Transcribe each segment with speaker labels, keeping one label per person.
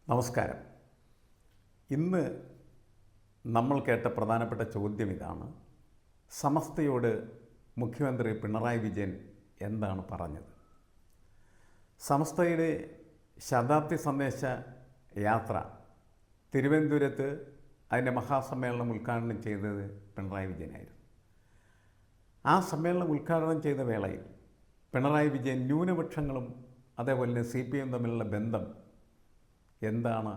Speaker 1: നമസ്കാരം. ഇന്ന് നമ്മൾ കേട്ട പ്രധാനപ്പെട്ട ചോദ്യം ഇതാണ്: സമസ്തയോട് മുഖ്യമന്ത്രി പിണറായി വിജയൻ എന്താണ് പറഞ്ഞത്? സമസ്തയുടെ ശതാബ്ദി സന്ദേശ യാത്ര തിരുവനന്തപുരത്ത് അതിൻ്റെ മഹാസമ്മേളനം ഉദ്ഘാടനം ചെയ്തത് പിണറായി വിജയനായിരുന്നു. ആ സമ്മേളനം ഉദ്ഘാടനം ചെയ്ത വേളയിൽ പിണറായി വിജയൻ ന്യൂനപക്ഷങ്ങളും അതേപോലെ തന്നെ CPM തമ്മിലുള്ള ബന്ധം എന്താണ്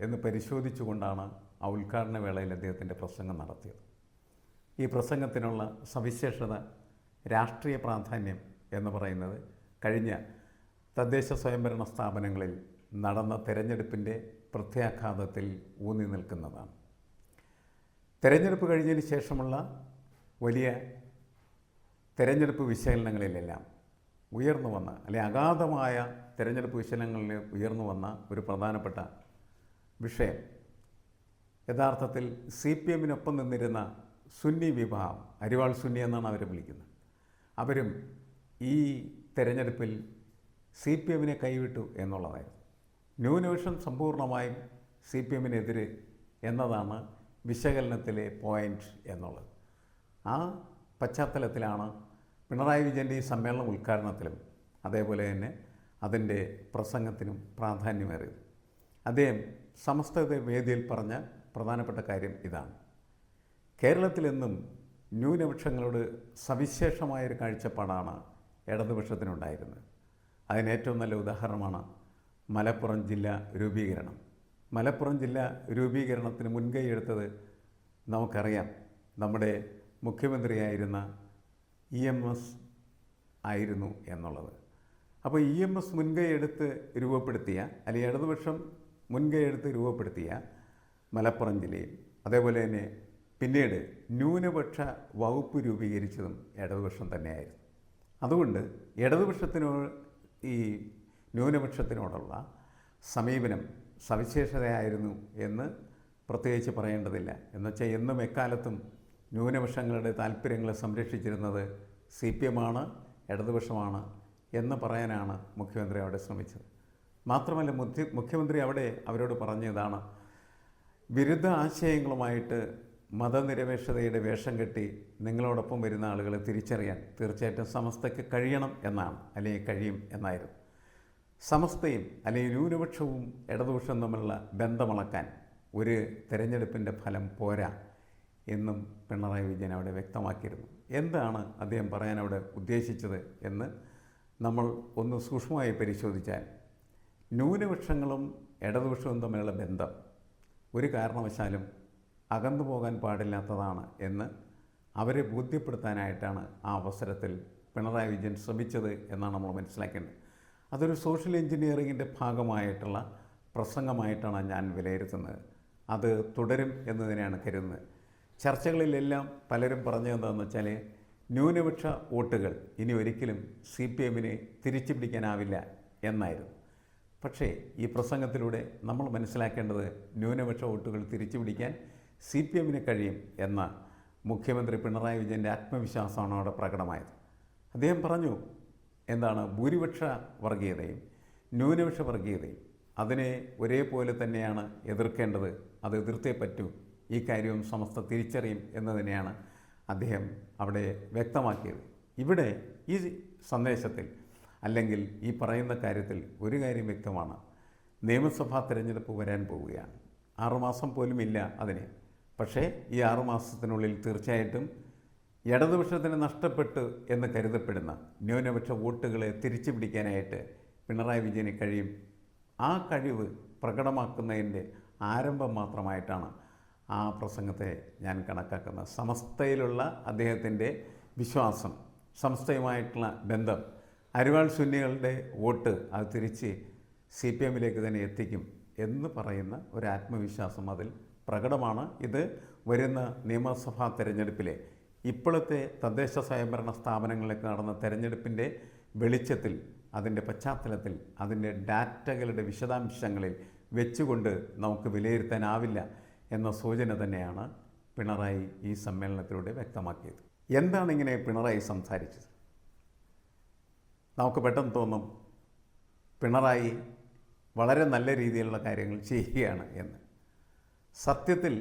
Speaker 1: എന്ന് പരിശോധിച്ചുകൊണ്ടാണ് ആ ഉദ്ഘാടന വേളയിൽ അദ്ദേഹത്തിൻ്റെ പ്രസംഗം നടത്തിയത്. ഈ പ്രസംഗത്തിനുള്ള സവിശേഷത, രാഷ്ട്രീയ പ്രാധാന്യം എന്ന് പറയുന്നത് കഴിഞ്ഞ തദ്ദേശ സ്വയംഭരണ സ്ഥാപനങ്ങളിൽ നടന്ന തെരഞ്ഞെടുപ്പിൻ്റെ പ്രത്യാഘാതത്തിൽ ഊന്നി നിൽക്കുന്നതാണ്. തെരഞ്ഞെടുപ്പ് കഴിഞ്ഞതിന് ശേഷമുള്ള വലിയ തെരഞ്ഞെടുപ്പ് വിശകലനങ്ങളിലെല്ലാം ഉയർന്നു വന്ന, അല്ലെങ്കിൽ അഗാധമായ തെരഞ്ഞെടുപ്പ് വിശകലനങ്ങളിൽ ഉയർന്നു വന്ന ഒരു പ്രധാനപ്പെട്ട വിഷയം യഥാർത്ഥത്തിൽ CPMനൊപ്പം നിന്നിരുന്ന സുന്നി വിഭാഗം, അരിവാൾ സുന്നി എന്നാണ് അവരെ വിളിക്കുന്നത്, അവരും ഈ തെരഞ്ഞെടുപ്പിൽ CPMനെ കൈവിട്ടു എന്നുള്ളതായിരുന്നു. ന്യൂനപക്ഷം സമ്പൂർണ്ണമായും CPMനെതിരെ എന്നതാണ് വിശകലനത്തിലെ പോയിൻ്റ് എന്നുള്ളത്. ആ പശ്ചാത്തലത്തിലാണ് പിണറായി വിജയൻ്റെ ഈ സമ്മേളന ഉദ്ഘാടനത്തിലും അതേപോലെ തന്നെ അതിൻ്റെ പ്രസംഗത്തിനും പ്രാധാന്യമേറിയത്. അദ്ദേഹം സമസ്തയുടെ വേദിയിൽ പറഞ്ഞ പ്രധാനപ്പെട്ട കാര്യം ഇതാണ്: കേരളത്തിലെന്നും ന്യൂനപക്ഷങ്ങളോട് സവിശേഷമായൊരു കാഴ്ചപ്പാടാണ് ഇടതുപക്ഷത്തിനുണ്ടായിരുന്നത്. അതിന് ഏറ്റവും നല്ല ഉദാഹരണമാണ് മലപ്പുറം ജില്ലാ രൂപീകരണം. മലപ്പുറം ജില്ലാ രൂപീകരണത്തിന് മുൻകൈ എടുത്തത് നമുക്കറിയാം, നമ്മുടെ മുഖ്യമന്ത്രിയായിരുന്ന EMS ആയിരുന്നു എന്നുള്ളത്. അപ്പോൾ EMS മുൻകൈ എടുത്ത് രൂപപ്പെടുത്തിയ, അല്ലെങ്കിൽ ഇടതുപക്ഷം മുൻകൈ എടുത്ത് രൂപപ്പെടുത്തിയ മലപ്പുറം ജില്ലയിൽ, അതേപോലെ തന്നെ പിന്നീട് ന്യൂനപക്ഷ വകുപ്പ് രൂപീകരിച്ചതും ഇടതുപക്ഷം തന്നെയായിരുന്നു. അതുകൊണ്ട് ഈ ന്യൂനപക്ഷത്തിനോടുള്ള സമീപനം സവിശേഷതയായിരുന്നു എന്ന് പ്രത്യേകിച്ച് പറയേണ്ടതില്ല. എന്നുവെച്ചാൽ എന്നും എക്കാലത്തും ന്യൂനപക്ഷങ്ങളുടെ താല്പര്യങ്ങളെ സംരക്ഷിച്ചിരുന്നത് CPM ആണ്, ഇടതുപക്ഷമാണ് എന്ന് പറയാനാണ് മുഖ്യമന്ത്രി അവിടെ ശ്രമിച്ചത്. മാത്രമല്ല, മുഖ്യമന്ത്രി അവിടെ അവരോട് പറഞ്ഞതാണ്, വിരുദ്ധ ആശയങ്ങളുമായിട്ട് മതനിരപേക്ഷതയുടെ വേഷം കെട്ടി നിങ്ങളോടൊപ്പം വരുന്ന ആളുകളെ തിരിച്ചറിയാൻ തീർച്ചയായിട്ടും സമസ്തയ്ക്ക് കഴിയണം എന്നാണ്, അല്ലെങ്കിൽ കഴിയും എന്നായിരുന്നു. സമസ്തയും അല്ലെങ്കിൽ ന്യൂനപക്ഷവും ഇടതുപക്ഷവും തമ്മിലുള്ള ബന്ധമളക്കാൻ ഒരു തെരഞ്ഞെടുപ്പിൻ്റെ ഫലം പോരാ എന്നും പിണറായി വിജയൻ അവിടെ വ്യക്തമാക്കിയിരുന്നു. എന്താണ് അദ്ദേഹം പറയാൻ അവിടെ ഉദ്ദേശിച്ചത് എന്ന് നമ്മൾ ഒന്ന് സൂക്ഷ്മമായി പരിശോധിച്ചാൽ, ന്യൂനപക്ഷങ്ങളും ഇടതുപക്ഷവും തമ്മിലുള്ള ബന്ധം ഒരു കാരണവശാലും അകന്നു പോകാൻ പാടില്ലാത്തതാണ് എന്ന് അവരെ ബോധ്യപ്പെടുത്താനായിട്ടാണ് ആ അവസരത്തിൽ പിണറായി വിജയൻ ശ്രമിച്ചത് എന്നാണ് നമ്മൾ മനസ്സിലാക്കേണ്ടത്. അതൊരു സോഷ്യൽ എഞ്ചിനീയറിങ്ങിൻ്റെ ഭാഗമായിട്ടുള്ള പ്രസംഗമായിട്ടാണ് ഞാൻ വിലയിരുത്തുന്നത്. അത് തുടരും എന്ന് തന്നെയാണ് കരുതുന്നത്. ചർച്ചകളിലെല്ലാം പലരും പറഞ്ഞതെന്താണെന്ന് വെച്ചാൽ, ന്യൂനപക്ഷ വോട്ടുകൾ ഇനി ഒരിക്കലും CPMനെ തിരിച്ചു പിടിക്കാനാവില്ല എന്നായിരുന്നു. പക്ഷേ ഈ പ്രസംഗത്തിലൂടെ നമ്മൾ മനസ്സിലാക്കേണ്ടത്, ന്യൂനപക്ഷ വോട്ടുകൾ തിരിച്ചു പിടിക്കാൻ CPMന് കഴിയും എന്ന മുഖ്യമന്ത്രി പിണറായി വിജയൻ്റെ ആത്മവിശ്വാസമാണ് അവിടെ പ്രകടമായത്. അദ്ദേഹം പറഞ്ഞു, എന്താണ്, ഭൂരിപക്ഷ വർഗീയതയും ന്യൂനപക്ഷ വർഗീയതയും അതിനെ ഒരേപോലെ തന്നെയാണ് എതിർക്കേണ്ടത്, അത് എതിർത്തേ പറ്റൂ, ഈ കാര്യവും സമസ്ത തിരിച്ചറിയും എന്ന് തന്നെയാണ് അദ്ദേഹം അവിടെ വ്യക്തമാക്കിയത്. ഇവിടെ ഈ സന്ദേശത്തിൽ, അല്ലെങ്കിൽ ഈ പറയുന്ന കാര്യത്തിൽ ഒരു കാര്യം വ്യക്തമാണ്: നിയമസഭാ തിരഞ്ഞെടുപ്പ് വരാൻ പോവുകയാണ്. 6 മാസം പോലും ഇല്ല അതിന്. പക്ഷേ ഈ 6 മാസത്തിനുള്ളിൽ തീർച്ചയായിട്ടും ഇടതുപക്ഷത്തിന് നഷ്ടപ്പെട്ടു എന്ന് കരുതപ്പെടുന്ന ന്യൂനപക്ഷ വോട്ടുകളെ തിരിച്ചു പിടിക്കാനായിട്ട് പിണറായി വിജയന് കഴിയും. ആ കഴിവ് പ്രകടമാക്കുന്നതിൻ്റെ ആരംഭം മാത്രമായിട്ടാണ് ആ പ്രസംഗത്തെ ഞാൻ കണക്കാക്കുന്നത്. സമസ്തയിലുള്ള അദ്ദേഹത്തിൻ്റെ വിശ്വാസം, സമസ്തയുമായിട്ടുള്ള ബന്ധം, അരിവാൾ സുന്നികളുടെ വോട്ട് അത് തിരിച്ച് CPMലേക്ക് തന്നെ എത്തിക്കും എന്ന് പറയുന്ന ഒരു ആത്മവിശ്വാസം അതിൽ പ്രകടമാണ്. ഇത് വരുന്ന നിയമസഭാ തെരഞ്ഞെടുപ്പിലെ, ഇപ്പോഴത്തെ തദ്ദേശ സ്വയംഭരണ സ്ഥാപനങ്ങളിലേക്ക് നടന്ന തെരഞ്ഞെടുപ്പിൻ്റെ വെളിച്ചത്തിൽ, അതിൻ്റെ പശ്ചാത്തലത്തിൽ, അതിൻ്റെ ഡാറ്റകളുടെ വിശദാംശങ്ങളിൽ വെച്ചുകൊണ്ട് നമുക്ക് വിലയിരുത്താനാവില്ല എന്ന സൂചന തന്നെയാണ് പിണറായി ഈ സമ്മേളനത്തിലൂടെ വ്യക്തമാക്കിയത്. എന്താണ് ഇങ്ങനെ പിണറായി സംസാരിച്ചത്? നമുക്ക് പെട്ടെന്ന് തോന്നും, പിണറായി വളരെ നല്ല രീതിയിലുള്ള കാര്യങ്ങൾ ചെയ്യുകയാണ് എന്ന്. സത്യത്തിൽ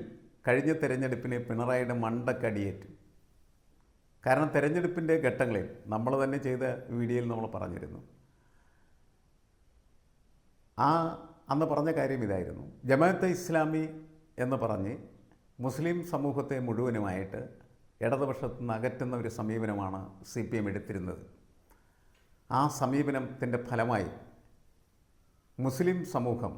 Speaker 1: കഴിഞ്ഞ തെരഞ്ഞെടുപ്പിന് പിണറായിയുടെ മണ്ടക്കടിയേറ്റു. കാരണം തെരഞ്ഞെടുപ്പിൻ്റെ ഘട്ടങ്ങളിൽ നമ്മൾ തന്നെ ചെയ്ത വീഡിയോയിൽ നമ്മൾ പറഞ്ഞിരുന്നു. അന്ന് പറഞ്ഞ കാര്യം ഇതായിരുന്നു: ജമാഅത്തെ ഇസ്ലാമി എന്ന് പറഞ്ഞ് മുസ്ലിം സമൂഹത്തെ മുഴുവനുമായിട്ട് ഇടതുപക്ഷത്തു നിന്ന് അകറ്റുന്ന ഒരു സമീപനമാണ് CPM എടുത്തിരുന്നത്. ആ സമീപനത്തിൻ്റെ ഫലമായി മുസ്ലിം സമൂഹം,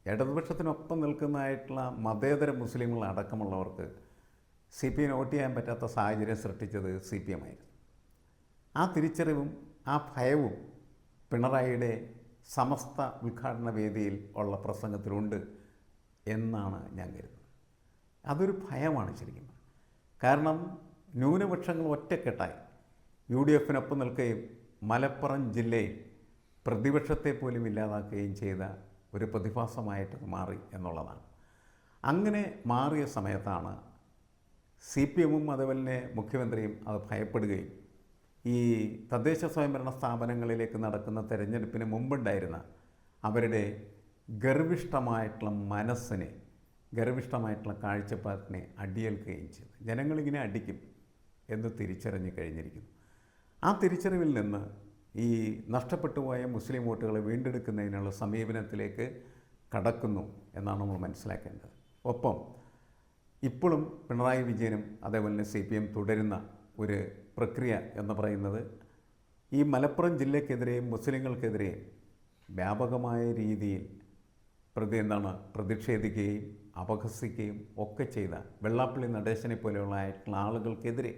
Speaker 1: ഇടതുപക്ഷത്തിനൊപ്പം നിൽക്കുന്നതായിട്ടുള്ള മതേതര മുസ്ലിങ്ങൾ അടക്കമുള്ളവർക്ക് CPM വോട്ട് ചെയ്യാൻ പറ്റാത്ത സാഹചര്യം സൃഷ്ടിച്ചത് CPM ആയിരുന്നു. ആ തിരിച്ചറിവും ആ ഭയവും പിണറായിയുടെ സമസ്ത ഉദ്ഘാടന വേദിയിൽ ഉള്ള പ്രസംഗത്തിലുണ്ട് എന്നാണ് ഞാൻ കരുതുന്നത്. അതൊരു ഭയമാണ് ശരിക്കും. കാരണം ന്യൂനപക്ഷങ്ങൾ ഒറ്റക്കെട്ടായി UDF-നൊപ്പം നിൽക്കുകയും മലപ്പുറം ജില്ലയിൽ പ്രതിപക്ഷത്തെ പോലും ഇല്ലാതാക്കുകയും ചെയ്ത ഒരു പ്രതിഭാസമായിട്ട് മാറി എന്നുള്ളതാണ്. അങ്ങനെ മാറിയ സമയത്താണ് CPM-ഉം അതുപോലെ തന്നെ മുഖ്യമന്ത്രിയും അത് ഭയപ്പെടുകയും ഈ തദ്ദേശ സ്വയംഭരണ സ്ഥാപനങ്ങളിലേക്ക് നടക്കുന്ന തെരഞ്ഞെടുപ്പിന് മുമ്പുണ്ടായിരുന്ന അവരുടെ ഗർവിഷ്ഠമായിട്ടുള്ള മനസ്സിനെ, ഗർവിഷ്ഠമായിട്ടുള്ള കാഴ്ചപ്പാടിനെ അടിയേൽക്കുകയും ചെയ്തു. ജനങ്ങളിങ്ങനെ അടിക്കും എന്ന് തിരിച്ചറിഞ്ഞ് കഴിഞ്ഞിരിക്കുന്നു. ആ തിരിച്ചറിവിൽ നിന്ന് ഈ നഷ്ടപ്പെട്ടു പോയ മുസ്ലിം വോട്ടുകളെ വീണ്ടെടുക്കുന്നതിനുള്ള സമീപനത്തിലേക്ക് കടക്കുന്നു എന്നാണ് നമ്മൾ മനസ്സിലാക്കേണ്ടത്. ഒപ്പം ഇപ്പോഴും പിണറായി വിജയനും അതേപോലെ തന്നെ CPM തുടരുന്ന ഒരു പ്രക്രിയ എന്ന് പറയുന്നത് ഈ മലപ്പുറം ജില്ലക്കെതിരെയും മുസ്ലിങ്ങൾക്കെതിരെയും വ്യാപകമായ രീതിയിൽ പ്രതിഷേധിക്കുകയും അപഹസിക്കുകയും ഒക്കെ ചെയ്ത വെള്ളാപ്പള്ളി നടേശനെ പോലെയുള്ള ആളുകൾക്കെതിരെ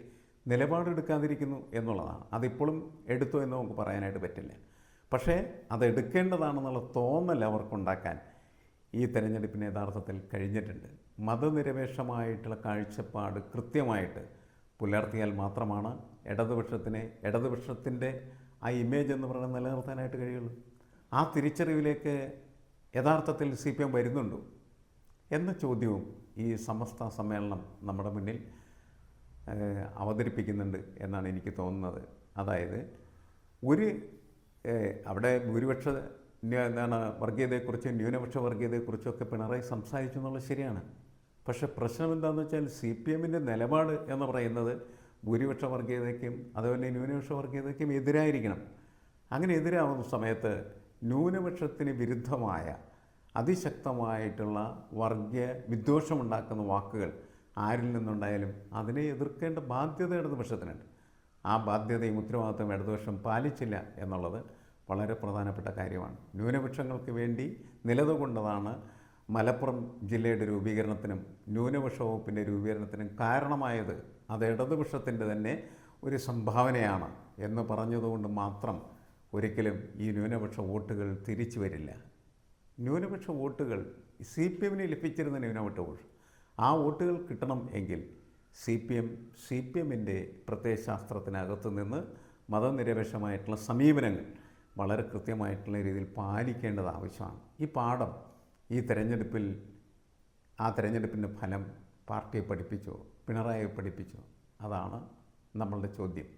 Speaker 1: നിലപാടെടുക്കാതിരിക്കുന്നു എന്നുള്ളതാണ്. അതിപ്പോഴും എടുത്തു എന്ന് നമുക്ക് പറയാനായിട്ട് പറ്റില്ല. പക്ഷേ അത് എടുക്കേണ്ടതാണെന്നുള്ള തോന്നൽ അവർക്കുണ്ടാക്കാൻ ഈ തെരഞ്ഞെടുപ്പിന് യഥാർത്ഥത്തിൽ കഴിഞ്ഞിട്ടുണ്ട്. മതനിരപേക്ഷമായിട്ടുള്ള കാഴ്ചപ്പാട് കൃത്യമായിട്ട് പുലർത്തിയാൽ മാത്രമാണ് ഇടതുപക്ഷത്തിൻ്റെ ആ ഇമേജ് എന്ന് പറയുന്നത് നിലനിർത്താനായിട്ട് കഴിയുള്ളൂ. ആ തിരിച്ചറിവിലേക്ക് യഥാർത്ഥത്തിൽ CPM വരുന്നുണ്ടോ എന്ന ചോദ്യവും ഈ സമസ്ത സമ്മേളനം നമ്മുടെ മുന്നിൽ അവതരിപ്പിക്കുന്നുണ്ട് എന്നാണ് എനിക്ക് തോന്നുന്നത്. അതായത് അവിടെ ഭൂരിപക്ഷ വർഗീയതയെക്കുറിച്ചും ന്യൂനപക്ഷ വർഗീയതയെക്കുറിച്ചൊക്കെ പിണറായി സംസാരിച്ചു എന്നുള്ളത് ശരിയാണ്. പക്ഷേ പ്രശ്നം എന്താണെന്ന് വെച്ചാൽ CPM-ൻ്റെ നിലപാട് എന്ന് പറയുന്നത് ഭൂരിപക്ഷ വർഗീയതയ്ക്കും അതുപോലെ ന്യൂനപക്ഷ വർഗീയതയ്ക്കും എതിരായിരിക്കണം. അങ്ങനെ എതിരാവുന്ന സമയത്ത് ന്യൂനപക്ഷത്തിന് വിരുദ്ധമായ അതിശക്തമായിട്ടുള്ള വർഗീയ വിദ്വേഷമുണ്ടാക്കുന്ന വാക്കുകൾ ആരിൽ നിന്നുണ്ടായാലും അതിനെ എതിർക്കേണ്ട ബാധ്യത ഇടതുപക്ഷത്തിനുണ്ട്. ആ ബാധ്യതയും ഉത്തരവാദിത്വം ഇടതുപക്ഷം പാലിച്ചില്ല എന്നുള്ളത് വളരെ പ്രധാനപ്പെട്ട കാര്യമാണ്. ന്യൂനപക്ഷങ്ങൾക്ക് വേണ്ടി നിലകൊണ്ടതാണ് മലപ്പുറം ജില്ലയുടെ രൂപീകരണത്തിനും ന്യൂനപക്ഷ വകുപ്പിൻ്റെ രൂപീകരണത്തിനും കാരണമായത്. അത് ഇടതുപക്ഷത്തിൻ്റെ തന്നെ ഒരു സംഭാവനയാണ് എന്ന് പറഞ്ഞതുകൊണ്ട് മാത്രം ഒരിക്കലും ഈ ന്യൂനപക്ഷ വോട്ടുകൾ തിരിച്ചു വരില്ല. ന്യൂനപക്ഷ വോട്ടുകൾ CPM-ന് ലഭിച്ചിരുന്ന ന്യൂനപക്ഷ വോട്ട്, ആ വോട്ടുകൾ കിട്ടണം എങ്കിൽ CPM-ൻ്റെ പ്രത്യയശാസ്ത്രത്തിനകത്ത് നിന്ന് മതനിരപേക്ഷമായിട്ടുള്ള സമീപനങ്ങൾ വളരെ കൃത്യമായിട്ടുള്ള രീതിയിൽ പാലിക്കേണ്ടത് ആവശ്യമാണ്. ഈ പാഠം ഈ തെരഞ്ഞെടുപ്പിൻ്റെ ഫലം പാർട്ടിയെ പഠിപ്പിച്ചോ പിണറായിയെ പഠിപ്പിച്ചോ? അതാണ് നമ്മളുടെ ചോദ്യം.